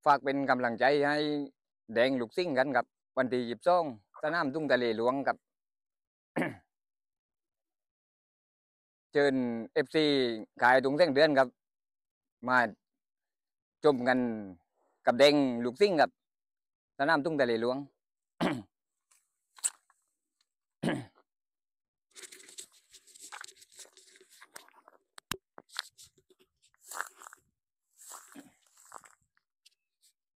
ฝากเป็นกำลังใจให้แดงลูกซิ่งกันกับวันที่22สนามทุ่งทะเลหลวงกับ เชิญFC ขายถุงเส้นเดือนครับมาชมกันกับแดงลูกซิ่งกับสนามทุ่งทะเลหลวง